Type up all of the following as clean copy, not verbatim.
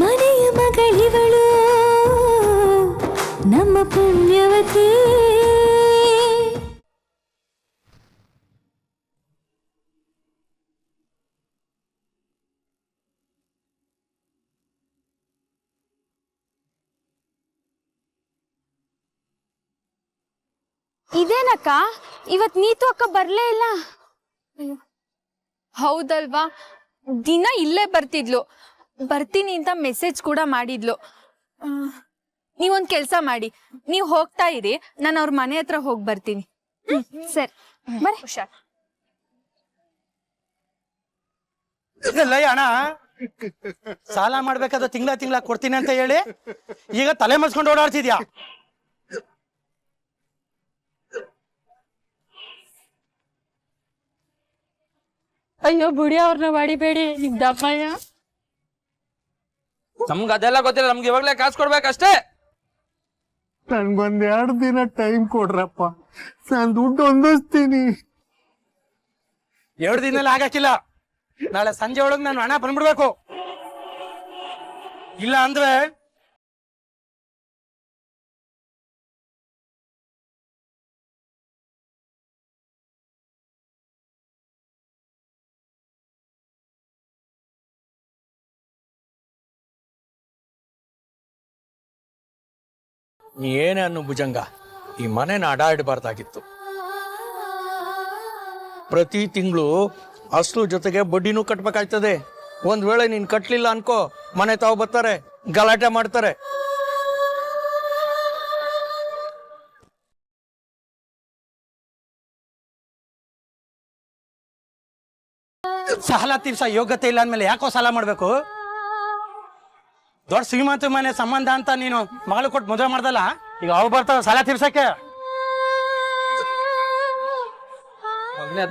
ಮನೆಯ ಮಗಳಿವಳು ನಮ್ಮ ಪುಣ್ಯವತಿ. ಇದೇನಕ್ಕ ಇವತ್ ನೀತು ಅಕ್ಕ ಬರ್ಲೇ ಇಲ್ಲ. ಹೌದಲ್ವಾ, ದಿನ ಇಲ್ಲೇ ಬರ್ತಿದ್ಲು, ಬರ್ತೀನಿ ಅಂತ ಮೆಸೇಜ್ ಕೂಡ ಮಾಡಿದ್ಲು. ನೀವೊಂದ್ ಕೆಲ್ಸ ಮಾಡಿ, ನೀವ್ ಹೋಗ್ತಾ ಇರಿ, ನಾನು ಅವ್ರ ಮನೆ ಹತ್ರ ಹೋಗಿ ಬರ್ತೀನಿ. ಸರಿ ಬರ್ರಿ. ಹುಷಾರ್. ಅಣ್ಣ ಸಾಲ ಮಾಡ್ಬೇಕಾದ್ರೆ ತಿಂಗಳ ಕೊಡ್ತೀನಿ ಅಂತ ಹೇಳಿ ಈಗ ತಲೆ ಮಸ್ಕೊಂಡು ಓಡಾಡ್ತಿದ್ಯಾ. ಅಯ್ಯೋ ಬುಡಿ, ಅವ್ರನ್ನ ಮಾಡಿಬೇಡಿ, ನಿಮ್ದಮ್ಮಯ್ಯ. ನಮ್ಗೆ ಅದೆಲ್ಲ ಗೊತ್ತಿಲ್ಲ, ನಮ್ಗೆ ಇವಾಗ್ಲೇ ಕಾಸು ಕೊಡ್ಬೇಕಷ್ಟೇ. ನನ್ಗೊಂದ್ 2 ದಿನ ಟೈಮ್ ಕೊಡ್ರಪ್ಪ, ನಾನ್ ದುಡ್ಡು ಹೊಂದಿಸ್ತೀನಿ. 2 ದಿನದಲ್ಲಿ ಆಗಕ್ಕಿಲ್ಲ, ನಾಳೆ ಸಂಜೆ ಒಳಗೆ ನಾನು ಹಣ ಬಂದ್ಬಿಡ್ಬೇಕು. ಇಲ್ಲ ಅಂದ್ರೆ ಏನೇ ಅನ್ನು ಭುಜಂಗ, ಈ ಮನೆನ ಅಡ ಇಡಬಾರ್ದಾಗಿತ್ತು. ಪ್ರತಿ ತಿಂಗಳು ಅಸ್ಲು ಜೊತೆಗೆ ಬಡ್ಡಿನೂ ಕಟ್ಬೇಕಾಗ್ತದೆ. ಒಂದ್ ವೇಳೆ ನೀನ್ ಕಟ್ಲಿಲ್ಲ ಅನ್ಕೋ, ಮನೆ ತಾವು ಬರ್ತಾರೆ, ಗಲಾಟೆ ಮಾಡ್ತಾರೆ. ಸಾಲ ತೀರ್ಸ ಯೋಗ್ಯತೆ ಇಲ್ಲ ಅಂದ್ಮೇಲೆ ಯಾಕೋ ಸಾಲ ಮಾಡ್ಬೇಕು? ದೊಡ್ಡ ಶ್ರೀಮಂತ ಮನೆ ಸಂಬಂಧ ಅಂತ ನೀನು ಮಗಳು ಕೊಟ್ಟು ಮದುವೆ ಮಾಡ್ದಲ್ಲ, ಈಗ ಅವು ಬರ್ತಾವ ಸಾಲ ತೀರ್ಸಕ್ಕೆ.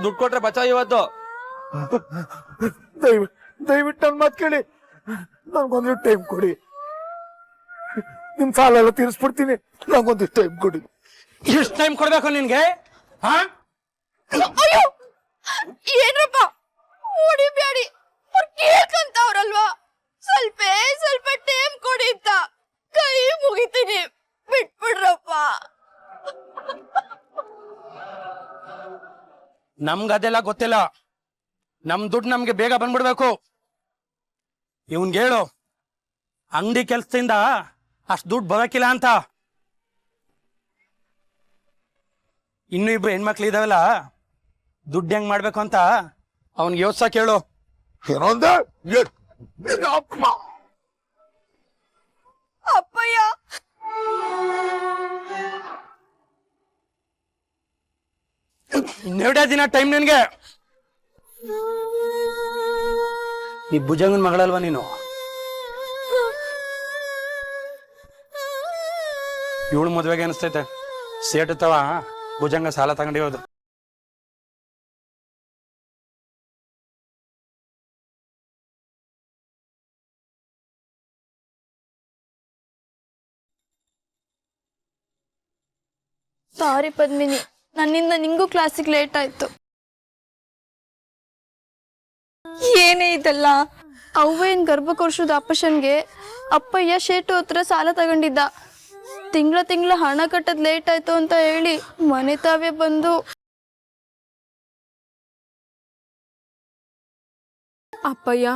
ದುಡ್ಡು ಕೊಟ್ರೆ ಬಚಾವ್ ಇವತ್ತು. ದಯವಿಟ್ಟು ನನ್ ಮಾತು ಕೇಳಿ, ನನ್ಗೊಂದು ಟೈಮ್ ಕೊಡಿ. ನಿಮ್ ಸಾಲ ಎಲ್ಲ ತೀರಿಸ್ಬಿಡ್ತೀನಿ, ನಂಗೊಂದಿಷ್ಟು ಟೈಮ್ ಕೊಡಿ. ಎಷ್ಟು ಟೈಮ್ ಕೊಡ್ಬೇಕು ನಿನ್ಗೆ? ಹಾ, ಏನ್ರಪ್ಪ ಹೊಡಿಬ್ಯಾಡಿ, ಅವ್ರು ಕೇಳ್ಕಂತವ್ರಲ್ವಾ, ಸ್ವಲ್ಪ ಟೈಮ್ ಕೊಡಿ ಅಂತ ಕೈ ಮುಗಿತೀನಿ, ಬಿಟ್ಬಿಡ್ರಪ್ಪ. ನಮ್ಗೆ ಅದೆಲ್ಲ ಗೊತ್ತಿಲ್ಲ. ನಮ್ ದುಡ್ಡು ನಮ್ಗೆ ಬೇಗ ಬಂದ್ಬಿಡ್ಬೇಕು. ಇವನ್ಗೆ ಹೇಳು, ಅಂಗಡಿ ಕೆಲ್ಸದಿಂದ ಅಷ್ಟು ದುಡ್ಡು ಬರೋಕಿಲ್ಲ ಅಂತ. ಇನ್ನು 2 ಹೆಣ್ಮಕ್ಳು ಇದಾವಲ್ಲ, ದುಡ್ಡು ಹೆಂಗ್ ಮಾಡ್ಬೇಕು ಅಂತ ಅವನ್ಗೆ ಯೋಚ್ಸಕ್ ಹೇಳು. ಅಪ್ಪಯ್ಯ, ಇನ್ನೆರಡೇ ದಿನ ಟೈಮ್ ನಿನ್ಗೆ. ಈ ಭುಜಂಗನ್ ಮಗಳಲ್ವಾ ನೀನು? ಇವಳು ಮದ್ವೆಗೆ ಅನಿಸ್ತೈತೆ ಸೇಟು ತವ ಭುಜಂಗ ಸಾಲ ತಗೊಂಡಿರೋದು. ಸಾರಿ ಪದ್ಮಿನಿ, ನನ್ನಿಂದ ನಿಂಗೂ ಕ್ಲಾಸಿಗೆ ಲೇಟ್ ಆಯ್ತು. ಏನೇ ಇದೆಲ್ಲ? ಅವ್ವೇನ್ ಗರ್ಭಕೋಶದ ಆಪರೇಷನ್ಗೆ ಅಪ್ಪಯ್ಯ ಶೇಟು ಹತ್ರ ಸಾಲ ತಗೊಂಡಿದ್ದ. ತಿಂಗಳ ಹಣ ಕಟ್ಟದ್ ಲೇಟ್ ಆಯ್ತು ಅಂತ ಹೇಳಿ ಮನೆ ತಾವೇ ಬಂದು ಅಪ್ಪಯ್ಯ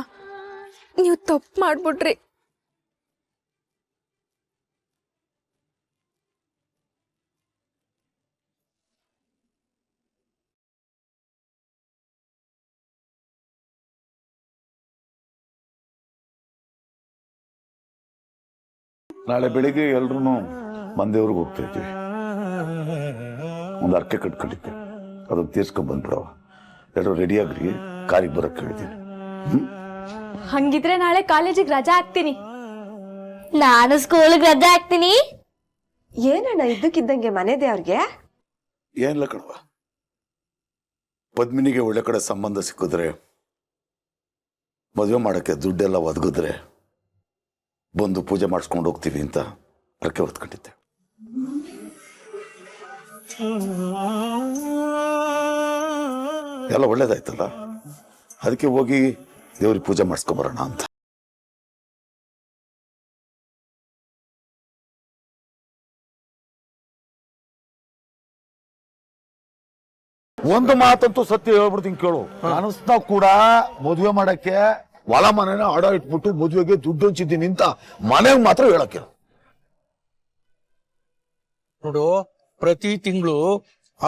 ನೀವು ತಪ್ಪು ಮಾಡ್ಬಿಟ್ರಿ. ನಾಳೆ ಬೆಳಿಗ್ಗೆ ಎಲ್ರೂ ಮಂದೇವ್ರಿಗೆ ಹೋಗ್ತಾ ಇದ್ದೀವಿ. ಒಂದು ಅರ್ಕೆ ಕಟ್ಕೊಂಡಿದ್ದೆ, ಅದನ್ನು ತೀರ್ಸ್ಕೊಂಡ್ ಬಂದ್ಬಿಡವ. ಎಲ್ಲರೂ ರೆಡಿಯಾಗ್ರಿ, ಕಾರಿಗೆ ಬರೋಕ್ಕೆ ಹೇಳಿದ್ದೀನಿ. ಹಂಗಿದ್ರೆ ನಾಳೆ ಕಾಲೇಜಿಗೆ ರಜಾ ಹಾಕ್ತೀನಿ. ನಾನು ಸ್ಕೂಲ್ಗೆ ರಜೆ ಹಾಕ್ತೀನಿ. ಏನಣ್ಣ ಇದ್ದಕ್ಕಿದ್ದಂಗೆ ಮನೆ ದೇವ್ರಿಗೆ? ಏನಿಲ್ಲ ಕಣವ, ಪದ್ಮಿನಿಗೆ ಒಳ್ಳೆ ಕಡೆ ಸಂಬಂಧ ಸಿಕ್ಕಿದ್ರೆ, ಮದುವೆ ಮಾಡೋಕ್ಕೆ ದುಡ್ಡೆಲ್ಲ ಒದಗಿದ್ರೆ ಬಂದು ಪೂಜೆ ಮಾಡಿಸ್ಕೊಂಡು ಹೋಗ್ತೀವಿ ಅಂತ ಅರ್ಕೆ ಹೊತ್ಕೊಂಡಿದ್ದೆ. ಎಲ್ಲ ಒಳ್ಳೇದಾಯ್ತಲ್ಲ, ಅದಕ್ಕೆ ಹೋಗಿ ದೇವ್ರಿಗೆ ಪೂಜೆ ಮಾಡಿಸ್ಕೊಂಬರೋಣ ಅಂತ. ಒಂದು ಮಾತಂತೂ ಸತ್ಯ ಹೇಳ್ಬಿಡ್ತೀನಿ ಕೇಳು. ಅನಿಸ್ತಾ ಕೂಡ ಮದುವೆ ಮಾಡಕ್ಕೆ ಹೊಲ ಮನೆನ ಅಡ ಇಟ್ಬಿಟ್ಟು ಮದುವೆಗೆ ದುಡ್ಡು ಹಂಚಿದ್ದೀನಿ ಅಂತ ಮನೆಗೆ ಮಾತ್ರ ಹೇಳಕ್ಕೆ. ನೋಡು, ಪ್ರತಿ ತಿಂಗಳು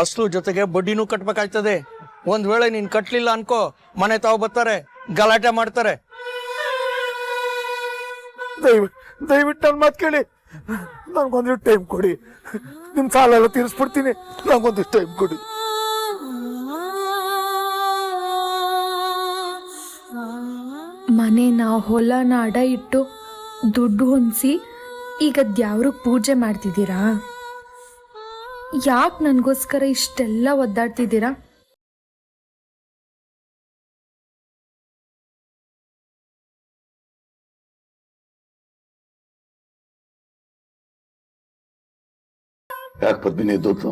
ಅಸಲು ಜೊತೆಗೆ ಬಡ್ಡಿನೂ ಕಟ್ಬೇಕಾಗ್ತದೆ. ಒಂದ್ ವೇಳೆ ನೀನ್ ಕಟ್ಲಿಲ್ಲ ಅನ್ಕೋ, ಮನೆ ತಾವು ಬರ್ತಾರೆ, ಗಲಾಟೆ ಮಾಡ್ತಾರೆ. ದಯವಿಟ್ಟು ನನ್ನ ಮಾತು ಕೇಳಿ, ನನ್ಗೊಂದಿಷ್ಟು ಟೈಮ್ ಕೊಡಿ. ನಿಮ್ ಸಾಲ ಎಲ್ಲ ತೀರಿಸ್ಬಿಡ್ತೀನಿ, ನಂಗೊಂದಿಷ್ಟು ಟೈಮ್ ಕೊಡಿ. ಮನೆನ ಹೊಲನ ಅಡ ಇಟ್ಟು ದುಡ್ಡು ಹೊಂದಿಸಿ ಈಗ ದ್ಯಾವ್ರಿಗೆ ಪೂಜೆ ಮಾಡ್ತಿದ್ದೀರಾ? ಯಾಕೆ ನನಗೋಸ್ಕರ ಇಷ್ಟೆಲ್ಲ ಒದ್ದಾಡ್ತಿದ್ದೀರಾ? ಯಾಕೆ ಪದ್ಮಿನಿ ಎದ್ದೋದ್ಲು?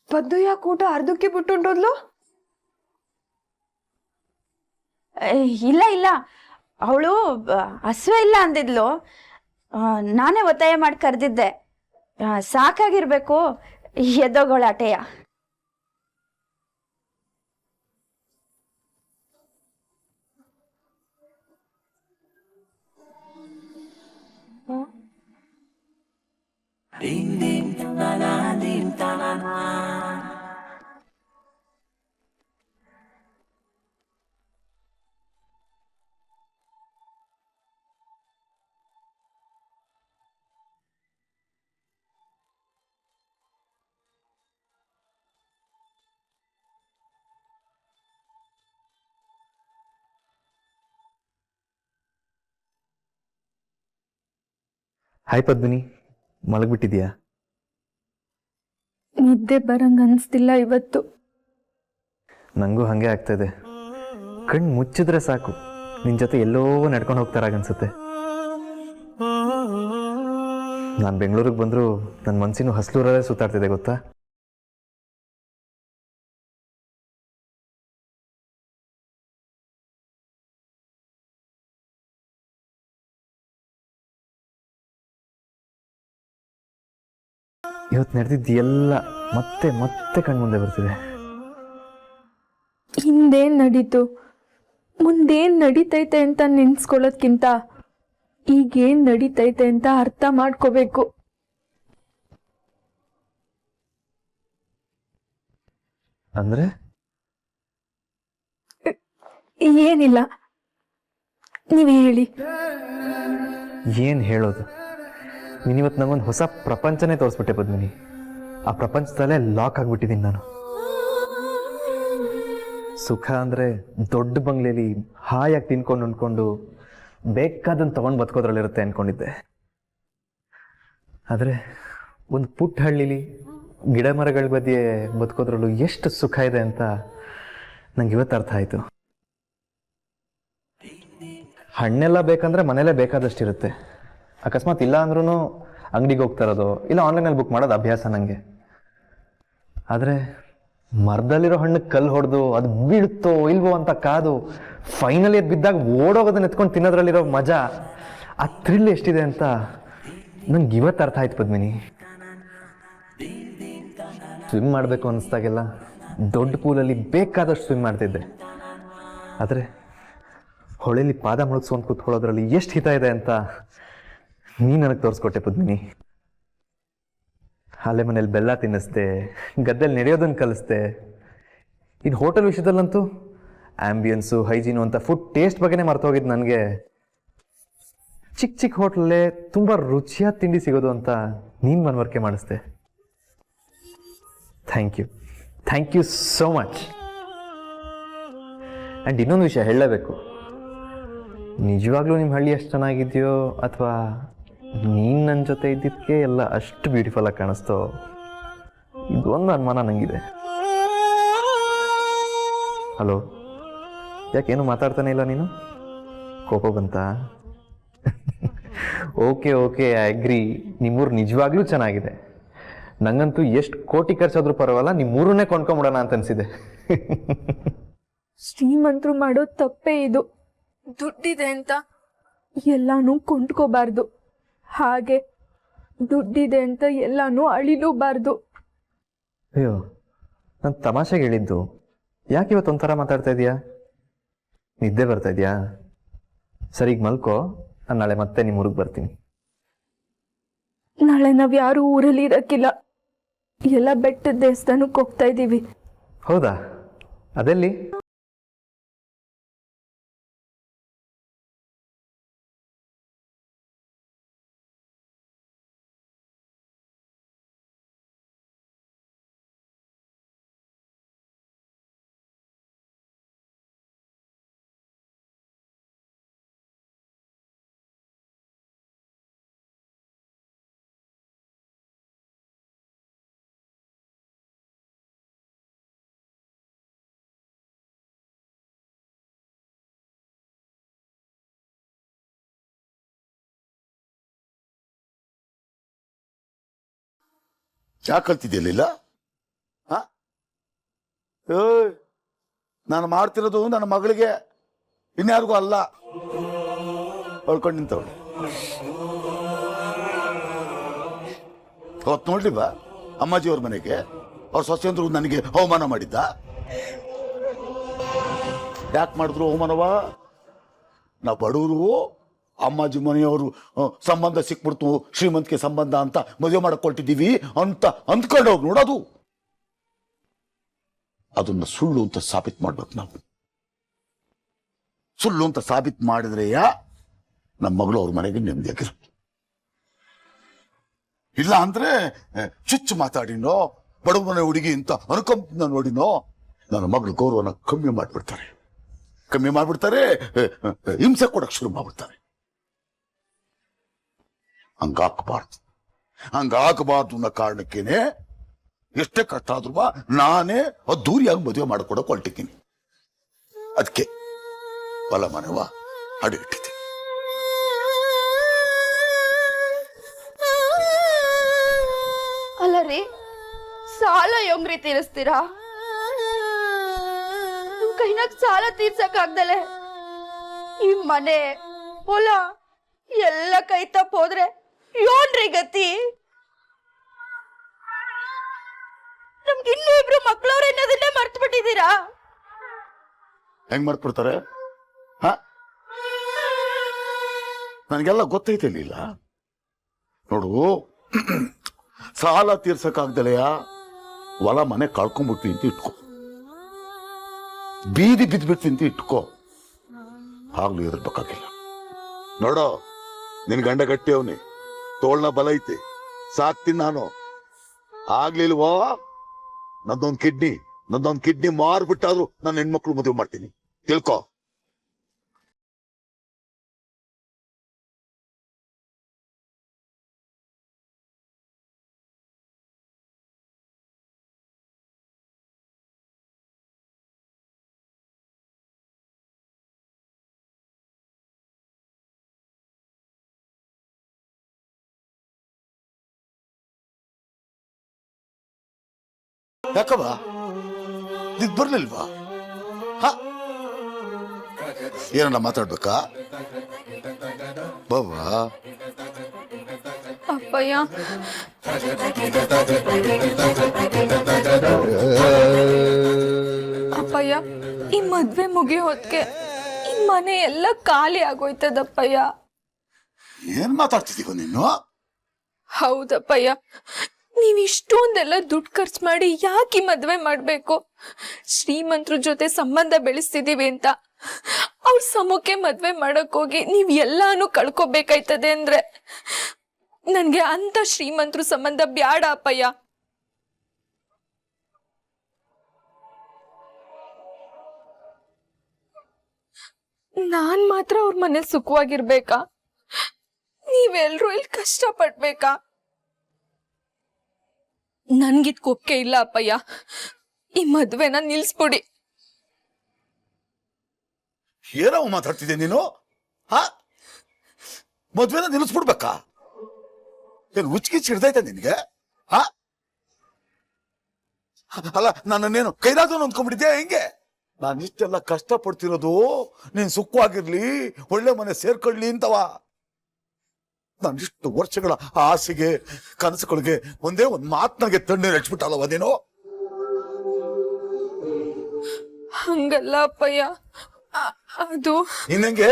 ಪದ್ದು ಯಾಕೆ ಊಟ ಅರ್ಧಕ್ಕೆ ಬಿಟ್ಟುಂಟೋದ್ಲು? ಇಲ್ಲ ಅವಳು ಹಸುವೆ ಇಲ್ಲ ಅಂದಿದ್ಲು. ನಾನೇ ಒತ್ತಾಯ ಮಾಡಿ ಕರೆದಿದ್ದೆ. ಸಾಕಾಗಿರ್ಬೇಕು ಎದ್ದೋಗಳ ಆಟೆಯ. ಹಾಯ್ ಪದ್ಮಿನಿ, ಮಲಗ್ಬಿಟ್ಟಿದ್ಯಾ? ನಿದ್ದೆ ಬರಂಗ ಅನಿಸ್ತಿಲ್ಲ ಇವತ್ತು. ನನಗೂ ಹಾಗೆ ಆಗ್ತಾಯಿದೆ. ಕಣ್ಣು ಮುಚ್ಚಿದ್ರೆ ಸಾಕು, ನಿನ್ನ ಜೊತೆ ಎಲ್ಲೋ ನಡ್ಕೊಂಡು ಹೋಗ್ತಾರಾಗನ್ಸುತ್ತೆ. ನಾನು ಬೆಂಗಳೂರಿಗೆ ಬಂದರೂ ನನ್ನ ಮನಸ್ಸಿನ ಹಸ್ಲೂರಲ್ಲೇ ಸುತ್ತಾಡ್ತಿದೆ ಗೊತ್ತಾ? ಇವತ್ತು ನಡೆದಿದ್ದು ಎಲ್ಲ ಮತ್ತೆ ಮತ್ತೆ ಕಣ್ಮುಂದೆ ಬರ್ತಿದೆ. ಹಿಂದೇನ್ ನಡೀತು, ಮುಂದೇನ್ ನಡೀತೈತೆ ಅಂತ ನೆನ್ಸ್ಕೊಳ್ಳೋದ್ಕಿಂತ ಈಗೇನ್ ನಡೀತೈತೆ ಅಂತ ಅರ್ಥ ಮಾಡ್ಕೋಬೇಕು. ಅಂದ್ರೆ ಏನಿಲ್ಲ, ನೀವೇ ಹೇಳಿ. ಏನು ಹೇಳೋದು? ನೀನಿವತ್ತು ನಂಗೊಂದು ಹೊಸ ಪ್ರಪಂಚನೇ ತೋರಿಸ್ಬಿಟ್ಟೆ ಪದ್ಮಿನಿ. ಆ ಪ್ರಪಂಚದಲ್ಲೇ ಲಾಕ್ ಆಗಿಬಿಟ್ಟಿದ್ದೀನಿ ನಾನು. ಸುಖ ಅಂದರೆ ದೊಡ್ಡ ಬಂಗ್ಲೆಯಲ್ಲಿ ಹಾಯಾಗಿ ತಿನ್ಕೊಂಡು ಉಣ್ಕೊಂಡು ಬೇಕಾದನ್ನು ತೊಗೊಂಡು ಬದುಕೋದ್ರಲ್ಲಿರುತ್ತೆ ಅಂದ್ಕೊಂಡಿದ್ದೆ. ಆದರೆ ಒಂದು ಪುಟ್ಟ ಹಳ್ಳಿಲಿ ಗಿಡ ಮರಗಳ ಮಧ್ಯೆ ಬದುಕೋದ್ರಲ್ಲೂ ಎಷ್ಟು ಸುಖ ಇದೆ ಅಂತ ನಂಗೆ ಇವತ್ತು ಅರ್ಥ ಆಯಿತು. ಹಣ್ಣೆಲ್ಲ ಬೇಕಂದ್ರೆ ಮನೇಲೇ ಬೇಕಾದಷ್ಟಿರುತ್ತೆ. ಅಕಸ್ಮಾತ್ ಇಲ್ಲ ಅಂದ್ರೂ ಅಂಗಡಿಗೆ ಹೋಗ್ತಾ ಇರೋದು, ಇಲ್ಲ ಆನ್ಲೈನಲ್ಲಿ ಬುಕ್ ಮಾಡೋದು ಅಭ್ಯಾಸ ನನಗೆ. ಆದರೆ ಮರದಲ್ಲಿರೋ ಹಣ್ಣಕ್ಕೆ ಕಲ್ಲು ಹೊಡೆದು ಅದು ಬೀಳುತ್ತೋ ಇಲ್ವೋ ಅಂತ ಕಾದು ಫೈನಲಿ ಅದು ಬಿದ್ದಾಗ ಓಡೋಗೋದನ್ನ ಎತ್ಕೊಂಡು ತಿನ್ನೋದ್ರಲ್ಲಿರೋ ಮಜಾ, ಆ ಥ್ರಿಲ್ ಎಷ್ಟಿದೆ ಅಂತ ನಂಗೆ ಇವತ್ತು ಅರ್ಥ ಆಯ್ತು ಪದ್ಮಿನಿ. ಸ್ವಿಮ್ ಮಾಡಬೇಕು ಅನ್ನಿಸ್ದಾಗೆಲ್ಲ ದೊಡ್ಡ ಪೂಲಲ್ಲಿ ಬೇಕಾದಷ್ಟು ಸ್ವಿಮ್ ಮಾಡ್ತಿದ್ದೆ. ಆದರೆ ಹೊಳೆಯಲ್ಲಿ ಪಾದ ಮುಳುಗಿಸ್ಕೊಂಡು ಕೂತ್ಕೊಳ್ಳೋದ್ರಲ್ಲಿ ಎಷ್ಟು ಹಿತ ಇದೆ ಅಂತ ನೀನು ನನಗೆ ತೋರಿಸ್ಕೊಟ್ಟೆ ಪದ್ಮಿನಿ. ಅಲ್ಲೇ ಮನೇಲಿ ಬೆಲ್ಲ ತಿನ್ನಿಸ್ದೆ, ಗದ್ದೆಲ್ಲಿ ನಡೆಯೋದನ್ನು ಕಲಿಸ್ದೆ. ಇನ್ನು ಹೋಟೆಲ್ ವಿಷಯದಲ್ಲಂತೂ ಆ್ಯಂಬಿಯನ್ಸು, ಹೈಜೀನು ಅಂತ ಫುಡ್ ಟೇಸ್ಟ್ ಬಗ್ಗೆನೇ ಮರ್ತೋಗಿದ್ದು ನನಗೆ. ಚಿಕ್ಕ ಚಿಕ್ಕ ಹೋಟ್ಲಲ್ಲೇ ತುಂಬ ರುಚಿಯಾದ ತಿಂಡಿ ಸಿಗೋದು ಅಂತ ನೀನು ಮನವರಿಕೆ ಮಾಡಿಸ್ದೆ. Thank you so much. And ಇನ್ನೊಂದು ವಿಷಯ ಹೇಳಲೇಬೇಕು. ನಿಜವಾಗ್ಲೂ ನಿಮ್ಮ ಹಳ್ಳಿ ಎಷ್ಟು ಚೆನ್ನಾಗಿದೆಯೋ ಅಥವಾ ನೀನು ನನ್ನ ಜೊತೆ ಇದ್ದಿದ್ದಕ್ಕೆ ಎಲ್ಲ ಅಷ್ಟು ಬ್ಯೂಟಿಫುಲ್ ಆಗಿ ಕಾಣಿಸ್ತೋ, ಇದೊಂದು ಅನುಮಾನ ನನಗಿದೆ. ಹಲೋ, ಯಾಕೇನು ಮಾತಾಡ್ತಾನೆ ಇಲ್ಲ ನೀನು? ಕೋಪ ಬಂತಾ? Okay I agree. ನಿಮ್ಮೂರು ನಿಜವಾಗ್ಲೂ ಚೆನ್ನಾಗಿದೆ. ನಂಗಂತೂ ಎಷ್ಟು ಕೋಟಿ ಖರ್ಚಾದ್ರೂ ಪರವಾಗಿಲ್ಲ, ನಿಮ್ಮೂರನ್ನೇ ಕೊಂಡ್ಕೊಂಬಿಡೋಣ ಅಂತ ಅನಿಸಿದೆ. ಶ್ರೀಮಂತರು ಮಾಡೋ ತಪ್ಪೇ ಇದು. ದುಡ್ಡಿದೆ ಅಂತ ಎಲ್ಲಾನು ಕೊಂಡ್ಕೋಬಾರ್ದು, ಹಾಗೆ ದುಡ್ಡಿದೆ ಅಂತ ಎಲ್ಲಾನು ಅಳಿಲೂಬಾರ್ದು. ಅಯ್ಯೋ, ನಾನು ತಮಾಷೆಗೆ ಹೇಳಿದ್ದು. ಯಾಕೆ ಇವತ್ತು ಒಂಥರ ಮಾತಾಡ್ತಾ ಇದೀಯಾ? ನಿದ್ದೆ ಬರ್ತಾ ಇದೆಯಾ? ಸರಿ, ಈಗ ಮಲ್ಕೋ. ನಾನು ನಾಳೆ ಮತ್ತೆ ನಿಮ್ಮ ಊರಿಗೆ ಬರ್ತೀನಿ. ನಾಳೆ ನಾವ್ ಯಾರು ಊರಲ್ಲಿ ಇರಕ್ಕಿಲ್ಲ, ಎಲ್ಲ ಬೆಟ್ಟದ ದೇವಸ್ಥಾನಕ್ಕೆ ಹೋಗ್ತಾ ಇದ್ದೀವಿ. ಹೌದಾ? ಅದೆಲ್ಲಿ? ಯಾಕೆ ಕಲ್ತಿದ್ಯಲ್ಲ? ನಾನು ಮಾಡ್ತಿರೋದು ನನ್ನ ಮಗಳಿಗೆ, ಇನ್ಯಾರಿಗೂ ಅಲ್ಲ. ಹೊಳ್ಕೊಂಡು ನಿಂತವಳು. ಅವತ್ತು ನೋಡ್ಲಿವಾ ಅಮ್ಮಾಜಿಯವ್ರ ಮನೆಗೆ ಅವ್ರ ಸೊಸೆಂದ್ರು ನನಗೆ ಅವಮಾನ ಮಾಡಿದ್ದ? ಯಾಕೆ ಮಾಡಿದ್ರು ಅವಮಾನವ? ನಾವು ಬಡವರು, ಅಮ್ಮಾಜಿ ಮನೆಯವರು ಸಂಬಂಧ ಸಿಕ್ಬಿಡ್ತು, ಶ್ರೀಮಂತಿಕೆ ಸಂಬಂಧ ಅಂತ ಮದುವೆ ಮಾಡಕೊಳ್ತಿದ್ದೀವಿ ಅಂತ ಅಂದ್ಕೊಂಡು ಹೋಗಿ ನೋಡೋದು. ಅದನ್ನ ಸುಳ್ಳು ಅಂತ ಸಾಬೀತು ಮಾಡ್ಬೇಕು ನಾವು. ಸುಳ್ಳು ಅಂತ ಸಾಬೀತು ಮಾಡಿದ್ರೆಯ ನಮ್ಮ ಮಗಳು ಅವ್ರ ಮನೆಗೆ ನೆಮ್ಮದಿಯಾಗಿರು. ಇಲ್ಲ ಅಂದ್ರೆ ಚುಚ್ಚು ಮಾತಾಡಿನೋ, ಬಡವ ಮನೆ ಹುಡುಗಿ ಅಂತ ಅನುಕಂಪನ ನೋಡಿನೋ ನನ್ನ ಮಗಳ ಗೌರವನ ಕಮ್ಮಿ ಮಾಡ್ಬಿಡ್ತಾರೆ. ಹಿಂಸೆ ಕೊಡಕ್ ಶುರು ಮಾಡ್ಬಿಡ್ತಾರೆ. ಹಂಗಾಗಬಾರ್ದು ಅನ್ನೋ ಕಾರಣಕ್ಕೇನೆ ಎಷ್ಟೇ ಕಷ್ಟ ಆದ್ರೂ ನಾನೇ ಅದ್ದೂರಿಯಾಗಿ ಮದುವೆ ಮಾಡಿಕೊಡಕ್ ಹೊರಟಿದ್ದೀನಿ. ಅದಕ್ಕೆ ಹೊಲ ಮನೆವ ಅಡಿ ಇಟ್ಟಿದ್ದೀನಿ. ಅಲ್ಲ ರೀ, ಸಾಲ ಹೆಂಗ್ರಿ ತೀರಿಸ್ತೀರಾ? ನಿಮ್ ಕೈನಾಗ ಸಾಲ ತೀರ್ಸಕ್ಕಾಗ್ದಲೆ ಈ ಮನೆ ಹೊಲ ಎಲ್ಲ ಕೈ ತಪ್ಪೋದ್ರೆ ಯೋನ್ರಿ ಗತಿ? ನಮ್ಗೆ ಇನ್ನೂ ಇಬ್ರು ಮಕ್ಳವ್ರ ಅನ್ನೋದನ್ನೇ ಮರ್ತು ಬಿಟ್ಟಿದ್ದೀರಾ? ಹೆಂಗ್ ಮರ್ತ್ಬಿಡ್ತಾರೆ? ನನಗೆಲ್ಲ ಗೊತ್ತೈತೆ ಇಲ್ಲ. ನೋಡು, ಸಾಲ ತೀರ್ಸಕ್ಕಾಗ್ದಲೆಯ ಹೊಲ ಮನೆ ಕಳ್ಕೊಂಡ್ಬಿಡ್ತೀನಿ ಅಂತ ಇಟ್ಕೋ, ಬೀದಿ ಬಿದ್ದ್ಬಿಡ್ತೀನಿ ಅಂತ ಇಟ್ಕೋ, ಆಗ್ಲೂ ಎದುರ್ಬೇಕಾಗಿಲ್ಲ. ನೋಡೋ, ನಿನ್ ಗಂಡ ಗಟ್ಟಿ ಅವನಿ, ತೋಳ್ನ ಬಲ ಐತಿ, ಸಾಕ್ತೀನಿ ನಾನು. ಆಗ್ಲಿಲ್ವೋ ನಂದೊಂದ್ ಕಿಡ್ನಿ ಮಾರ್ಬಿಟ್ಟಾದ್ರು ನನ್ನ ಹೆಣ್ಮಕ್ಳು ಮದುವೆ ಮಾಡ್ತೀನಿ, ತಿಳ್ಕೊ. ಯಾಕವ್ವ ನಿದ್ ಬರ್ಲಿಲ್ವಾ? ಏನನ್ನ ಮಾತಾಡ್ಬೇಕಾ? ಬಾಬಾ ಅಪ್ಪಯ್ಯ, ಅಪ್ಪಯ್ಯ, ಈ ಮದ್ವೆ ಮುಗಿಯೋ ಹೊತ್ತಿಗೆ ಈ ಮನೆ ಎಲ್ಲ ಖಾಲಿ ಆಗೋಯ್ತದಪ್ಪಯ್ಯ. ಏನ್ ಮಾತಾಡ್ತಿದೀವ ನೀನು? ಹೌದಪ್ಪಯ್ಯ, ನೀವ್ ಇಷ್ಟೊಂದೆಲ್ಲ ದುಡ್ಡು ಖರ್ಚು ಮಾಡಿ ಯಾಕೆ ಮದ್ವೆ ಮಾಡ್ಬೇಕು? ಶ್ರೀಮಂತರ ಜೊತೆ ಸಂಬಂಧ ಬೆಳೆಸ್ತಿದೀವಿ ಅಂತ ಅವ್ರ ಸಮಕ್ಕೆ ಮದ್ವೆ ಮಾಡಕ್ ಹೋಗಿ ನೀವ್ ಎಲ್ಲಾನು ಕಳ್ಕೊಬೇಕಾಯ್ತದೆ ಅಂದ್ರೆ ನನ್ಗೆ ಅಂತ ಶ್ರೀಮಂತರ ಸಂಬಂಧ ಬ್ಯಾಡ ಅಪ್ಪಯ್ಯ. ನಾನ್ ಮಾತ್ರ ಅವ್ರ ಮನೇಲಿ ಸುಖವಾಗಿರ್ಬೇಕಾ? ನೀವೆಲ್ರೂ ಇಲ್ಲಿ ಕಷ್ಟ ಪಡ್ಬೇಕಾ? ನನ್ಗಿದ್ ಕೊಕ್ಕೆ ಇಲ್ಲ ಅಪ್ಪಯ್ಯ, ಈ ಮದ್ವೆನ ನಿಲ್ಸ್ಬಿಡಿ. ಏನವ ಮಾತಾಡ್ತಿದ್ದೆ ನೀನು? ಮದ್ವೆನ ನಿಲ್ಲಿಸ್ಬಿಡ್ಬೇಕಾ? ಏನ್ ಹುಚ್ಚಿಗಿಚ್ಚಿ ಹಿಡ್ದೈತೆ ನಿನ್ಗೆ? ಅಲ್ಲ, ನನ್ನೇನು ಕೈಲಾದ್ರು ಅಂದ್ಕೊಂಡ್ಬಿಟ್ಟಿದ್ಯಾ ಹೆಂಗೆ? ನಾನಿಷ್ಟೆಲ್ಲ ಕಷ್ಟ ಪಡ್ತಿರೋದು ನೀನ್ ಸುಖವಾಗಿರ್ಲಿ, ಒಳ್ಳೆ ಮನೆ ಸೇರ್ಕೊಳ್ಳಿ ಅಂತವ. ನಾನಿಷ್ಟು ವರ್ಷಗಳ ಆಸೆಗೆ, ಕನಸುಗಳಿಗೆ ಒಂದೇ ಒಂದ್ ಮಾತನಾಗೆ ತಣ್ಣೀರು ಹಚ್ಬಿಟ್ಟಲ್ಲವ ನೀನು? ಹಂಗಲ್ಲ ಅಪ್ಪಯ್ಯ, ಅದು ಇನ್ನಂಗೆ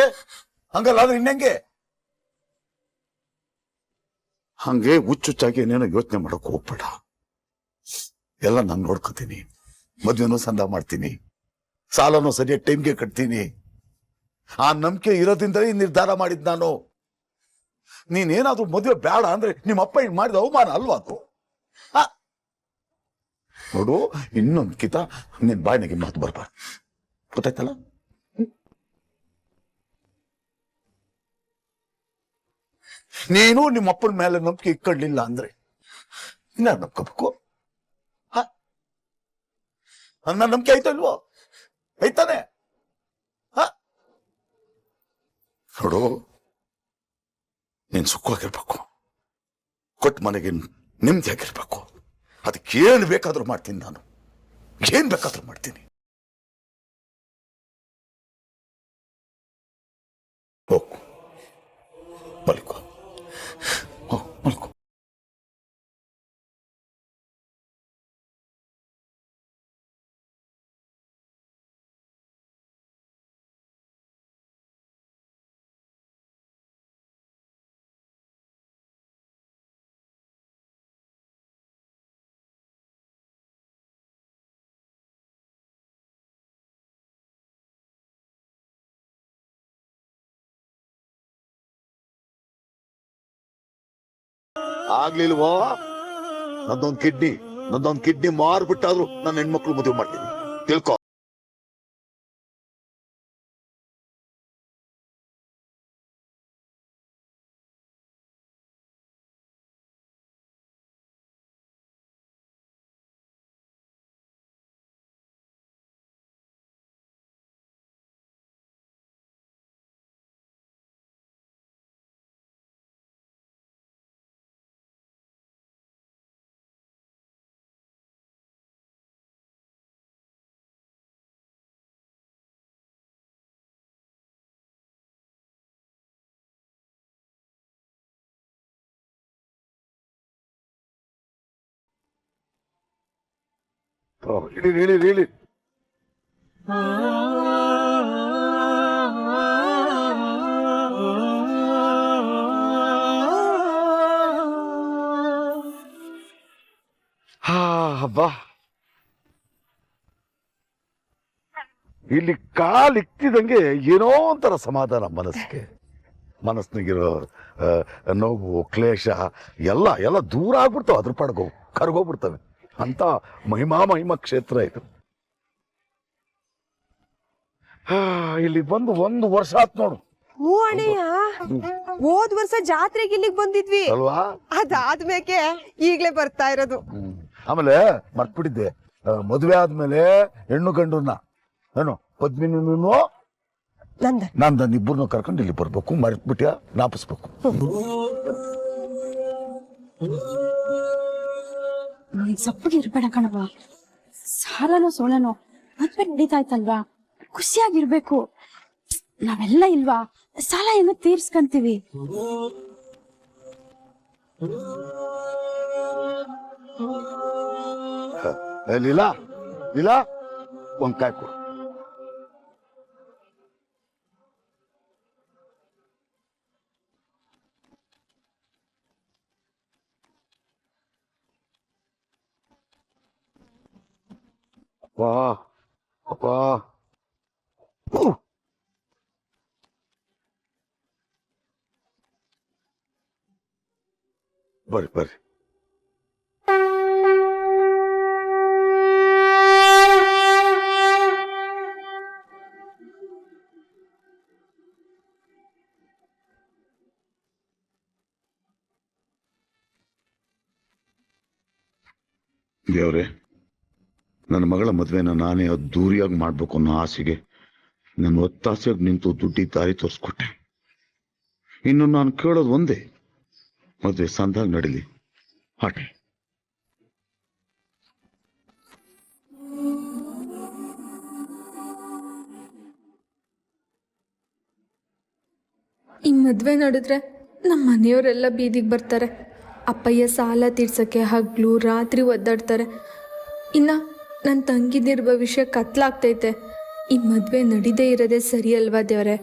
ಹಂಗಲ್ಲ ಆದ್ರೆ ಇನ್ನಂಗೆ ಹಂಗೆ ಹುಚ್ಚುಚ್ಚಾಗಿ ಏನೇನೋ ಯೋಚನೆ ಮಾಡಕ್ ಹೋಗ್ಬೇಡ. ಎಲ್ಲ ನಾನು ನೋಡ್ಕೊತೀನಿ, ಮದ್ವೆನೂ ಸಂದ ಮಾಡ್ತೀನಿ, ಸಾಲನೂ ಸರಿಯಾಗಿ ಟೈಮ್ಗೆ ಕಟ್ತೀನಿ. ಆ ನಂಬಿಕೆ ಇರೋದ್ರಿಂದ ಈ ನಿರ್ಧಾರ ಮಾಡಿದ್ ನಾನು. ನೀನೇನಾದ್ರೂ ಮದುವೆ ಬೇಡ ಅಂದ್ರೆ ನಿಮ್ಮ ಅಪ್ಪ ಹಿಂಗ್ ಮಾಡಿದ ಅವಮಾನ ಅಲ್ವಾ ಅದು? ನೋಡು, ಇನ್ನೊಂದು ಕಿತ ನಿನ್ ಬಾಯಿನಾಗೆ ಮಾತು ಬರ್ಬಾರ್ದು, ಗೊತ್ತಾಯ್ತಲ್ಲ? ನೀನು ನಿಮ್ಮ ಅಪ್ಪನ ಮೇಲೆ ನಂಬಿಕೆ ಇಟ್ಕೊಳ್ಳಿಲ್ಲ ಅಂದ್ರೆ ಇನ್ಯಾರು ನಂಬ್ಕೋಬೇಕು? ನನ್ನ ನಂಬಿಕೆ ಆಯ್ತಾ ಇಲ್ವೋ? ಐತಾನೆ? ನೋಡು, ನೀನ್ ಸುಖವಾಗಿರ್ಬೇಕು, ಕೊಟ್ಟ ಮನೆಗೆ ನೆಮ್ಮದಿಯಾಗಿರ್ಬೇಕು. ಅದಕ್ಕೇನು ಬೇಕಾದ್ರೂ ಮಾಡ್ತೀನಿ ನಾನು, ಏನ್ ಬೇಕಾದ್ರೂ ಮಾಡ್ತೀನಿ. ಹೋಗು, ಮಲ್ಕೋ, ಮಲ್ಕೋ. ಆಗ್ಲಿಲ್ವೋ? ನಂದೊಂದು ಕಿಡ್ನಿ ಮಾರ್ಬಿಟ್ಟಾದ್ರು ನನ್ನ ಹೆಣ್ಮಕ್ಳು ಮದುವೆ ಮಾಡ್ತೀನಿ, ತಿಳ್ಕೊ. ಇಳಿ. ಹಬ್ಬ, ಇಲ್ಲಿ ಕಾಲಿಕ್ತಿದಂಗೆ ಏನೋ ಒಂಥರ ಸಮಾಧಾನ ಮನಸ್ಸಿನಾಗಿರೋ ನೋವು, ಕ್ಲೇಶ ಎಲ್ಲ ದೂರ ಆಗ್ಬಿಡ್ತಾವ, ಅದ್ರ ಪಾಡ್ಗೋ ಕರ್ಗೋಗ್ಬಿಡ್ತವೆ ಅಂತ ಮಹಿಮಾ ಕ್ಷೇತ್ರ ಇದು. ಇಲ್ಲಿ ಬಂದು 1 ವರ್ಷ ಆತ್ ನೋಡು. ಹ್ಞೂ ಅಣ್ಣಯ್ಯ, ಹೋದ್ ವರ್ಷ ಜಾತ್ರೆಗೆ ಇಲ್ಲಿಗೆ ಬಂದಿದ್ವಿ ಅಲ್ವಾ? ಅದಾದ್ಮೇಲೆ ಈಗ್ಲೇ ಬರ್ತಾ ಇರೋದು. ಆಮೇಲೆ ಮರ್ತ್ಬಿಟ್ಟಿದ್ದೆ, ಮದುವೆ ಆದ್ಮೇಲೆ ಹೆಣ್ಣು ಗಂಡನ್ನ ಏನು ಪದ್ಮಿನೂ ನಂದನ್ ಇಬ್ಬರನ್ನು ಕರ್ಕೊಂಡು ಇಲ್ಲಿ ಬರ್ಬೇಕು, ಮರ್ತ್ಬಿಟ್ಯಾ ನಾಪಿಸ್ಬೇಕು. ಸಪ್ಪಗೆ ಇರ್ಬೇಡ ಕಣವ, ಸಾಲನೋ ಸೋಳನೋ ಮದ್ವೆ ನಡೀತಾ ಇತ್ತಲ್ವಾ, ಖುಷಿಯಾಗಿರ್ಬೇಕು. ನಾವೆಲ್ಲ ಇಲ್ವಾ, ಸಾಲ ಏನೋ ತೀರ್ಸ್ಕಂತೀವಿ. ಲೀಲಾ ಒಂದ್ ಕಾಯಿ ಕೊಡು. ಅಪ್ಪಾ ಬರ್ರಿ. ದೇವ್ರೆ, ನನ್ನ ಮಗಳ ಮದುವೆನ ನಾನೇ ಅದ್ದೂರಿಯಾಗಿ ಮಾಡ್ಬೇಕು ಅನ್ನೋ ಆಸೆಗೆ ನನ್ನ ಒತ್ತಾಸೆಯಾಗಿ ನಿಂತು ದುಡ್ಡಿ ದಾರಿ ತೋರಿಸ್ಕೊಟ್ಟೆ. ಇನ್ನು ನಾನು ಕೇಳೋದು ಒಂದೇ, ಮದುವೆ ಸಂದಾಗಿ ನಡೀಲಿ, ಆಟೆ. ಈ ಮದುವೆ ನಡೆದ್ರೆ ನಮ್ಮ ಮನೆಯವರೆಲ್ಲ ಬೀದಿಗೆ ಬರ್ತಾರೆ. ಅಪ್ಪಯ್ಯ ಸಾಲ ತೀರ್ಸೋಕ್ಕೆ ಹಗಲು ರಾತ್ರಿ ಒದ್ದಾಡ್ತಾರೆ. ಇನ್ನು ನನ್ನ ತಂಗಿದಿರ ಭವಿಷ್ಯ ಕತ್ಲಾಗ್ತೈತೆ. ಈ ಮದುವೆ ನಡೀದೇ ಇರೋದೇ ಸರಿ ಅಲ್ವಾ ದೇವ್ರೆ?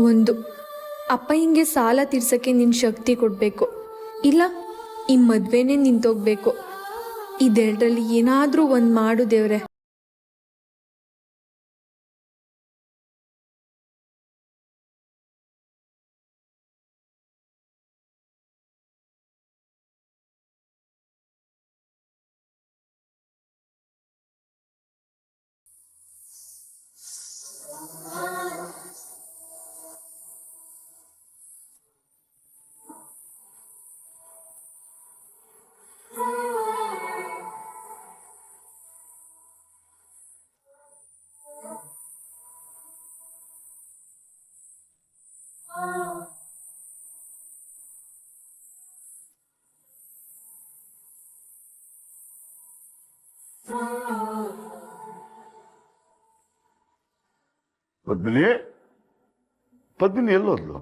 ಒಂದು, ಅಪ್ಪಯ್ಯಂಗೆ ಸಾಲ ತೀರ್ಸೋಕ್ಕೆ ನಿನ್ನ ಶಕ್ತಿ ಕೊಡಬೇಕು, ಇಲ್ಲ ಈ ಮದುವೆನೇ ನಿಂತೋಗ್ಬೇಕು. ಇದೆರಡರಲ್ಲಿ ಏನಾದರೂ ಒಂದು ಮಾಡು ದೇವ್ರೆ. ಪದ್ಮಿನಿ ಎಲ್ಲೋದ್ಲು?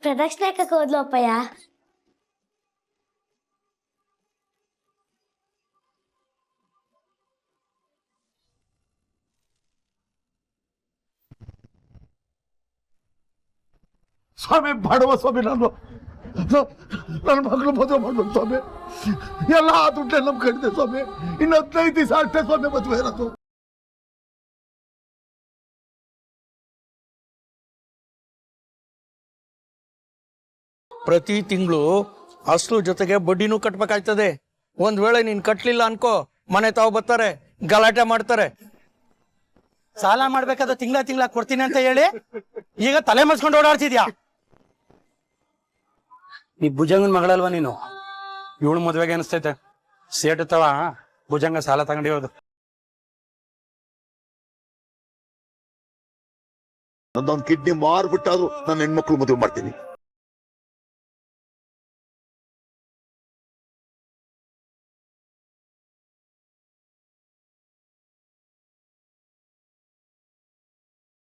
ಪ್ರದಕ್ಷಿಣೆ ಹಾಕಕ್ಕೆ ಹೋದ್ಲು ಅಪ್ಪಯ್ಯ. ಸ್ವಾಮಿ ಬಡವ ಸ್ವಾಮಿ, ನನ್ನ ಮಗಳು ಮದುವೆ ಮಾಡ್ಬೇಕು ಸ್ವಾಮಿ. ಎಲ್ಲ ದುಡ್ಡೆ ನಮ್ ಕಡಿದೆ ಸ್ವಾಮಿ. ಇನ್ನು 15 ದಿವಸ ಅಷ್ಟೇ ಸ್ವಾಮಿ ಮದುವೆ ಇರೋದು. ಪ್ರತಿ ತಿಂಗಳು ಅಸ್ಲು ಜೊತೆಗೆ ಬಡ್ಡಿನೂ ಕಟ್ಬೇಕಾಯ್ತದೆ. ಒಂದ್ ವೇಳೆ ನೀನ್ ಕಟ್ಲಿಲ್ಲ ಅನ್ಕೋ, ಮನೆ ತಾವು ಬರ್ತಾರೆ, ಗಲಾಟೆ ಮಾಡ್ತಾರೆ. ಸಾಲ ಮಾಡ್ಬೇಕಾದ್ರೆ ತಿಂಗಳ ಕೊಡ್ತೀನಿ ಅಂತ ಹೇಳಿ ಈಗ ತಲೆ ಮರ್ಸ್ಕೊಂಡು ಓಡಾಡ್ತಿದ್ಯಾ? ನೀ ಭುಜಂಗನ್ ಮಗಳಲ್ವಾ ನೀನು? ಇವಳು ಮದ್ವೆಗೆ ಅನಿಸ್ತೈತೆ ಸೇಟ್ ತವ ಭುಜಂಗ ಸಾಲ ತಗೊಂಡಿರೋದು. ನಂದೊಂದು ಕಿಡ್ನಿ ಮಾರ್ಬಿಟ್ಟಾದ್ರು ನನ್ನ ಹೆಣ್ಮಕ್ಳು ಮದುವೆ ಮಾಡ್ತೀನಿ.